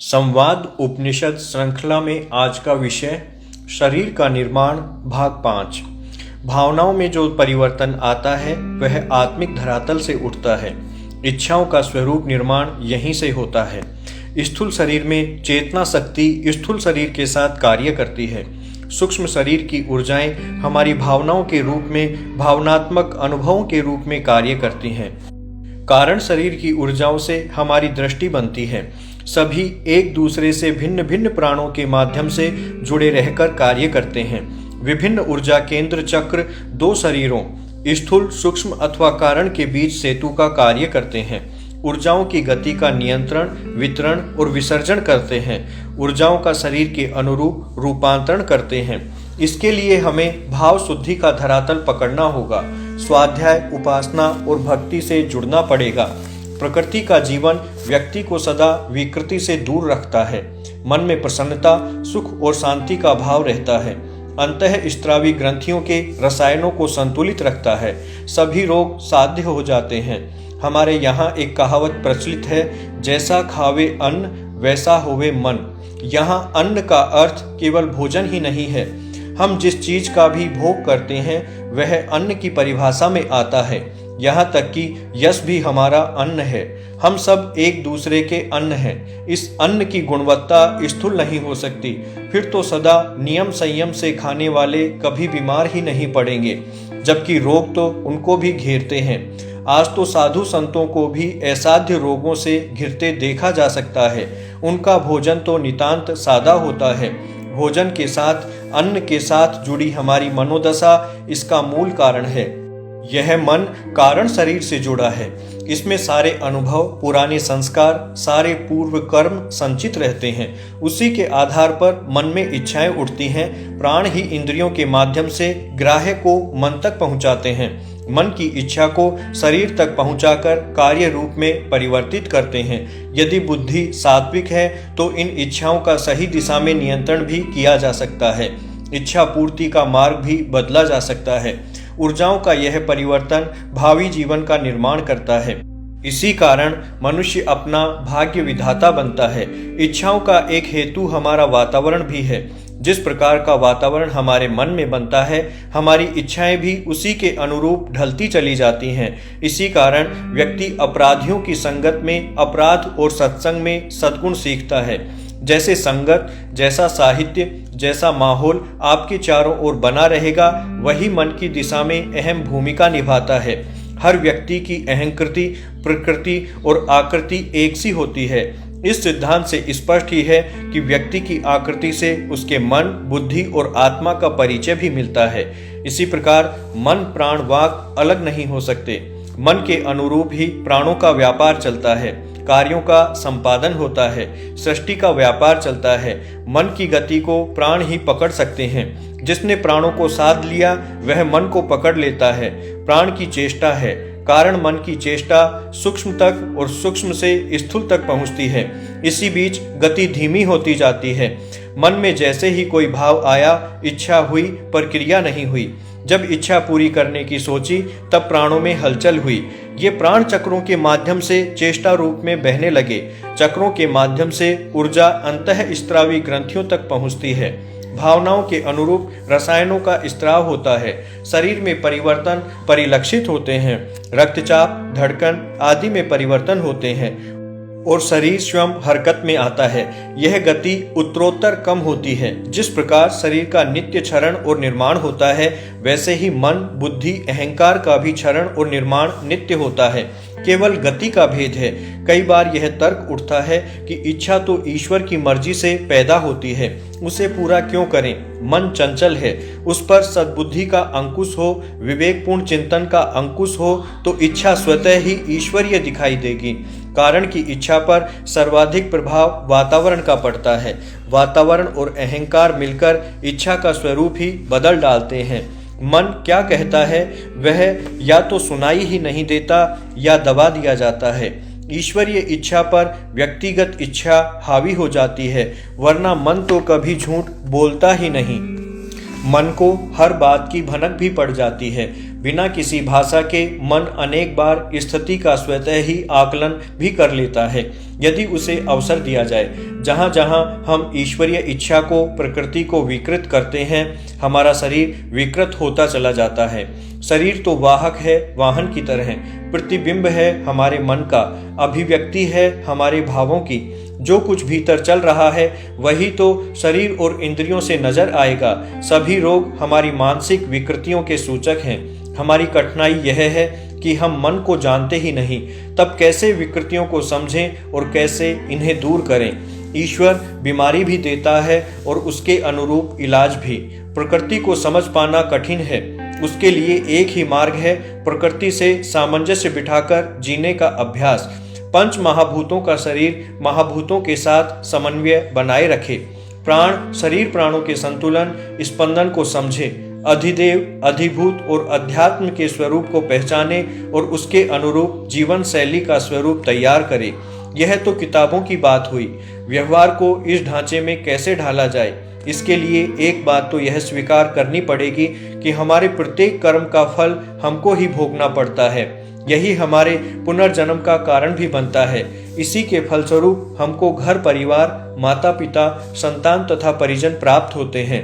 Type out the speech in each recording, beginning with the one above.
संवाद उपनिषद श्रृंखला में आज का विषय शरीर का निर्माण भाग 5। भावनाओं में जो परिवर्तन आता है वह आत्मिक धरातल से उठता है। इच्छाओं का स्वरूप निर्माण यहीं से होता है। स्थूल शरीर में चेतना शक्ति स्थूल शरीर के साथ कार्य करती है। सूक्ष्म शरीर की ऊर्जाएं हमारी भावनाओं के रूप में भावनात्मक अनुभवों के रूप में कार्य करती हैं। कारण शरीर की ऊर्जाओं से हमारी दृष्टि बनती है। सभी एक दूसरे से भिन्न भिन्न प्राणों के माध्यम से जुड़े रहकर कार्य करते हैं। विभिन्न ऊर्जा केंद्र चक्र दो शरीरों स्थूल सूक्ष्म अथवा कारण के बीच सेतु का कार्य करते हैं। ऊर्जाओं की गति का नियंत्रण वितरण और विसर्जन करते हैं। ऊर्जाओं का शरीर के अनुरूप रूपांतरण करते हैं। इसके लिए हमें भाव शुद्धि का धरातल पकड़ना होगा। स्वाध्याय उपासना और भक्ति से जुड़ना पड़ेगा। प्रकृति का जीवन व्यक्ति को सदा विकृति से दूर रखता है। मन में प्रसन्नता सुख और शांति का भाव रहता है। अंतःस्त्रावी ग्रंथियों के रसायनों को संतुलित रखता है। सभी रोग साध्य हो जाते हैं। हमारे यहाँ एक कहावत प्रचलित है, जैसा खावे अन्न वैसा होवे मन। यहाँ अन्न का अर्थ केवल भोजन ही नहीं है। हम जिस चीज का भी भोग करते हैं वह अन्न की परिभाषा में आता है। यहाँ तक कि यश भी हमारा अन्न है। हम सब एक दूसरे के अन्न हैं। इस अन्न की गुणवत्ता स्थूल नहीं हो सकती। फिर तो सदा नियम संयम से खाने वाले कभी बीमार ही नहीं पड़ेंगे, जबकि रोग तो उनको भी घेरते हैं। आज तो साधु संतों को भी असाध्य रोगों से घिरते देखा जा सकता है। उनका भोजन तो नितांत सादा होता है। भोजन के साथ अन्न के साथ जुड़ी हमारी मनोदशा इसका मूल कारण है। यह मन कारण शरीर से जुड़ा है। इसमें सारे अनुभव पुराने संस्कार सारे पूर्व कर्म संचित रहते हैं। उसी के आधार पर मन में इच्छाएं उठती हैं। प्राण ही इंद्रियों के माध्यम से ग्राह्य को मन तक पहुंचाते हैं। मन की इच्छा को शरीर तक पहुंचाकर कार्य रूप में परिवर्तित करते हैं। यदि बुद्धि सात्विक है तो इन इच्छाओं का सही दिशा में नियंत्रण भी किया जा सकता है। इच्छा पूर्ति का मार्ग भी बदला जा सकता है। ऊर्जाओं का यह परिवर्तन भावी जीवन का निर्माण करता है। इसी कारण मनुष्य अपना भाग्य विधाता बनता है। इच्छाओं का एक हेतु हमारा वातावरण भी है। जिस प्रकार का वातावरण हमारे मन में बनता है, हमारी इच्छाएं भी उसी के अनुरूप ढलती चली जाती हैं। इसी कारण व्यक्ति अपराधियों की संगत में अपराध और सत्संग में सद्गुण सीखता है। जैसे संगत जैसा साहित्य जैसा माहौल आपके चारों ओर बना रहेगा, वही मन की दिशा में अहम भूमिका निभाता है। हर व्यक्ति की अहंकृति प्रकृति और आकृति एक सी होती है। इस सिद्धांत से स्पष्ट ही है कि व्यक्ति की आकृति से उसके मन बुद्धि और आत्मा का परिचय भी मिलता है। इसी प्रकार मन प्राण वाक अलग नहीं हो सकते। मन के अनुरूप ही प्राणों का व्यापार चलता है। कार्यों का संपादन होता है। सृष्टि का व्यापार चलता है। मन की गति को प्राण ही पकड़ सकते हैं। जिसने प्राणों को साध लिया वह मन को पकड़ लेता है। प्राण की चेष्टा है। कारण मन की चेष्टा सूक्ष्म तक और सूक्ष्म से स्थूल तक पहुंचती है। इसी बीच गति धीमी होती जाती है। मन में जैसे ही कोई भाव आया, इच्छा हुई पर क्रिया नहीं हुई। जब इच्छा पूरी करने की सोची तब प्राणों में हलचल हुई। ये प्राण चक्रों के माध्यम से चेष्टा रूप में बहने लगे। चक्रों के माध्यम से ऊर्जा अंतःस्त्रावी ग्रंथियों तक पहुंचती है। भावनाओं के अनुरूप रसायनों का स्त्राव होता है। शरीर में परिवर्तन परिलक्षित होते हैं। रक्तचाप धड़कन आदि में परिवर्तन होते हैं और शरीर स्वयं हरकत में आता है। यह गति उत्तरोत्तर कम होती है। जिस प्रकार शरीर का नित्य क्षरण और निर्माण होता है, वैसे ही मन बुद्धि अहंकार का भी क्षरण और निर्माण नित्य होता है। केवल गति का भेद है। कई बार यह तर्क उठता है कि इच्छा तो ईश्वर की मर्जी से पैदा होती है, उसे पूरा क्यों करें। मन चंचल है। उस पर सद्बुद्धि का अंकुश हो, विवेकपूर्ण चिंतन का अंकुश हो तो इच्छा स्वतः ही ईश्वरीय दिखाई देगी। कारण की इच्छा पर सर्वाधिक प्रभाव वातावरण का पड़ता है। वातावरण और अहंकार मिलकर इच्छा का स्वरूप ही बदल डालते हैं। मन क्या कहता है वह या तो सुनाई ही नहीं देता या दबा दिया जाता है। ईश्वरीय इच्छा पर व्यक्तिगत इच्छा हावी हो जाती है, वरना मन तो कभी झूठ बोलता ही नहीं। मन को हर बात की भनक भी पड़ जाती है। बिना किसी भाषा के मन अनेक बार स्थिति का स्वतः ही आकलन भी कर लेता है, यदि उसे अवसर दिया जाए। जहाँ जहाँ हम ईश्वरीय इच्छा को, प्रकृति को विकृत करते हैं, हमारा शरीर विकृत होता चला जाता है। शरीर तो वाहक है, वाहन की तरह, प्रतिबिंब है हमारे मन का, अभिव्यक्ति है हमारे भावों की। जो कुछ भीतर चल रहा है वही तो शरीर और इंद्रियों से नजर आएगा। सभी रोग हमारी मानसिक विकृतियों के सूचक हैं। हमारी कठिनाई यह है कि हम मन को जानते ही नहीं, तब कैसे विकृतियों को समझें और कैसे इन्हें दूर करें। ईश्वर बीमारी भी देता है और उसके अनुरूप इलाज भी। प्रकृति को समझ पाना कठिन है, उसके लिए एक ही मार्ग है, प्रकृति से सामंजस्य बिठाकर जीने का अभ्यास। पंच महाभूतों का शरीर महाभूतों के साथ समन्वय बनाए रखे। प्राण शरीर प्राणों के संतुलन स्पंदन को समझे, अधिदेव अधिभूत और अध्यात्म के स्वरूप को पहचाने और उसके अनुरूप जीवन शैली का स्वरूप तैयार करे। यह तो किताबों की बात हुई। व्यवहार को इस ढांचे में कैसे ढाला जाए, इसके लिए एक बात तो यह स्वीकार करनी पड़ेगी कि हमारे प्रत्येक कर्म का फल हमको ही भोगना पड़ता है। यही हमारे पुनर्जन्म का कारण भी बनता है। इसी के फलस्वरूप हमको घर परिवार, माता पिता, संतान तथा परिजन प्राप्त होते हैं।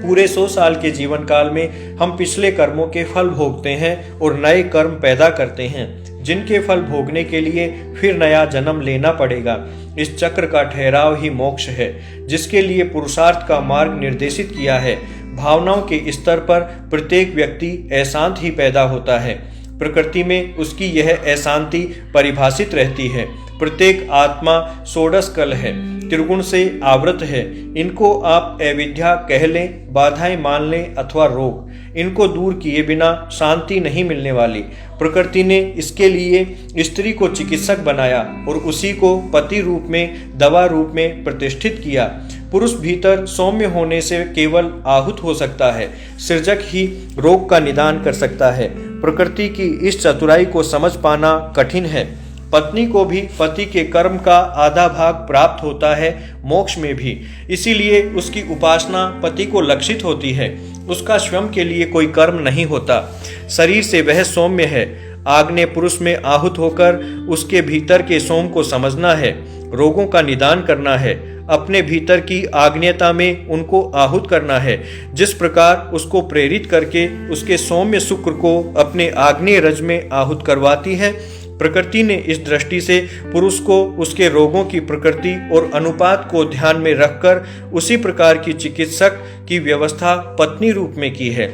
पूरे 100 साल के जीवन काल में हम पिछले कर्मों के फल भोगते हैं और नए कर्म पैदा करते हैं, जिनके फल भोगने के लिए फिर नया जन्म लेना पड़ेगा। इस चक्र का ठहराव ही मोक्ष है, जिसके लिए पुरुषार्थ का मार्ग निर्देशित किया है। भावनाओं के स्तर पर प्रत्येक व्यक्ति अशांत ही पैदा होता है। प्रकृति में उसकी यह अशांति परिभाषित रहती है। प्रत्येक आत्मा षोडश कल है, त्रिगुण से आवृत है। इनको आप अविद्या कह लें, बाधाएं मान लें अथवा रोग। इनको दूर किए बिना शांति नहीं मिलने वाली। प्रकृति ने इसके लिए स्त्री को चिकित्सक बनाया और उसी को पति रूप में, दवा रूप में प्रतिष्ठित किया। पुरुष भीतर सौम्य होने से केवल आहूत हो सकता है। सृजक ही रोग का निदान कर सकता है। प्रकृति की इस चतुराई को समझ पाना कठिन है। पत्नी को भी पति के कर्म का आधा भाग प्राप्त होता है, मोक्ष में भी। इसीलिए उसकी उपासना पति को लक्षित होती है। उसका स्वयं के लिए कोई कर्म नहीं होता। शरीर से वह सौम्य है। आग्नेय पुरुष में आहूत होकर उसके भीतर के सोम को समझना है, रोगों का निदान करना है। अपने भीतर की आग्नेयता में उनको आहूत करना है। जिस प्रकार उसको प्रेरित करके उसके सौम्य शुक्र को अपने आग्नेय रज में आहूत करवाती है, प्रकृति ने इस दृष्टि से पुरुष को उसके रोगों की प्रकृति और अनुपात को ध्यान में रखकर उसी प्रकार की चिकित्सक की व्यवस्था पत्नी रूप में की है।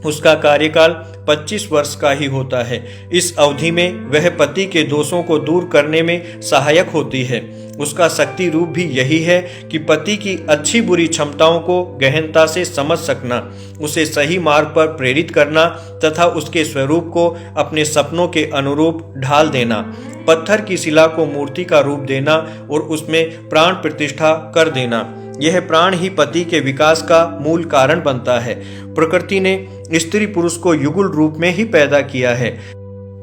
उसका कार्यकाल 25 वर्ष का ही होता है। इस अवधि में वह पति के दोषों को दूर करने में सहायक होती है। उसका शक्ति रूप भी यही है कि पति की अच्छी बुरी क्षमताओं को गहनता से समझ सकना, उसे सही मार्ग पर प्रेरित करना तथा उसके स्वरूप को अपने सपनों के अनुरूप ढाल देना, पत्थर की शिला को मूर्ति का रूप देना और उसमें प्राण प्रतिष्ठा कर देना। यह प्राण ही पति के विकास का मूल कारण बनता है। प्रकृति ने स्त्री पुरुष को युगल रूप में ही पैदा किया है।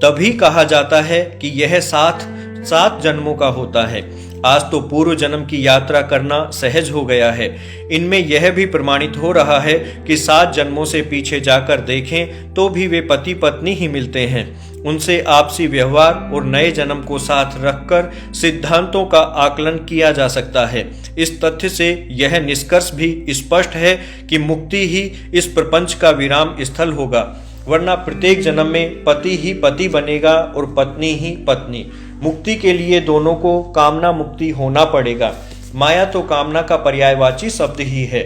तभी कहा जाता है कि यह 7 जन्मों का होता है। आज तो पूर्व जन्म की यात्रा करना सहज हो गया है। इनमें यह भी प्रमाणित हो रहा है कि 7 जन्मों से पीछे जाकर देखें तो भी वे पति पत्नी ही मिलते हैं। उनसे आपसी व्यवहार और नए जन्म को साथ रखकर सिद्धांतों का आकलन किया जा सकता है। इस तथ्य से यह निष्कर्ष भी स्पष्ट है कि मुक्ति ही इस प्रपंच का विराम स्थल होगा, वरना प्रत्येक जन्म में पति ही पति बनेगा और पत्नी ही पत्नी। मुक्ति के लिए दोनों को कामना मुक्ति होना पड़ेगा। माया तो कामना का पर्यायवाची शब्द ही है।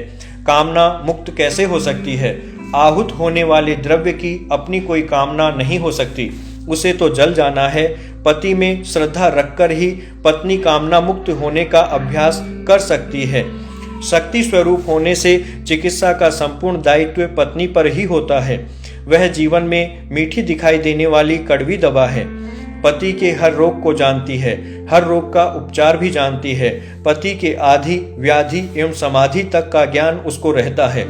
कामना मुक्त कैसे हो सकती है? आहूत होने वाले द्रव्य की अपनी कोई कामना नहीं हो सकती, उसे तो जल जाना है। पति में श्रद्धा रखकर ही पत्नी कामना मुक्त होने का अभ्यास कर सकती है। शक्ति स्वरूप होने से चिकित्सा का संपूर्ण दायित्व पत्नी पर ही होता है। वह जीवन में मीठी दिखाई देने वाली कड़वी दवा है। पति के हर रोग को जानती है, हर रोग का उपचार भी जानती है। पति के आदि व्याधि एवं समाधि तक का ज्ञान उसको रहता है।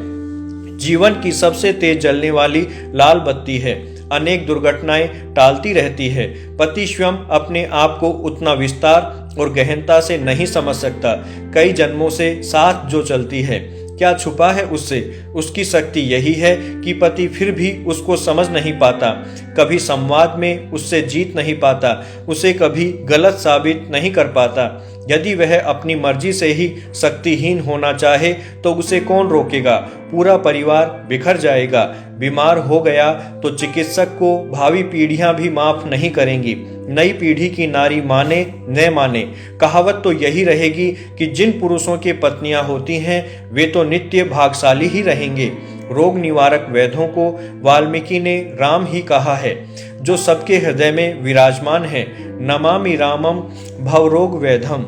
जीवन की सबसे तेज जलने वाली लाल बत्ती है। अनेक दुर्घटनाएं टालती रहती है। पति स्वयं अपने आप को उतना विस्तार और गहनता से नहीं समझ सकता। कई जन्मों से साथ जो चलती है, क्या छुपा है उससे? उसकी शक्ति यही है कि पति फिर भी उसको समझ नहीं पाता, कभी संवाद में उससे जीत नहीं पाता, उसे कभी गलत साबित नहीं कर पाता। यदि वह अपनी मर्जी से ही शक्तिहीन होना चाहे तो उसे कौन रोकेगा? पूरा परिवार बिखर जाएगा। बीमार हो गया तो चिकित्सक को भावी पीढ़ियां भी माफ नहीं करेंगी। नई पीढ़ी की नारी माने न माने, कहावत तो यही रहेगी कि जिन पुरुषों की पत्नियां होती हैं वे तो नित्य भाग्यशाली ही रहेंगे। रोग निवारक वैद्यों को वाल्मीकि ने राम ही कहा है, जो सबके हृदय में विराजमान है। नमामि रामम भवरोग वैधम।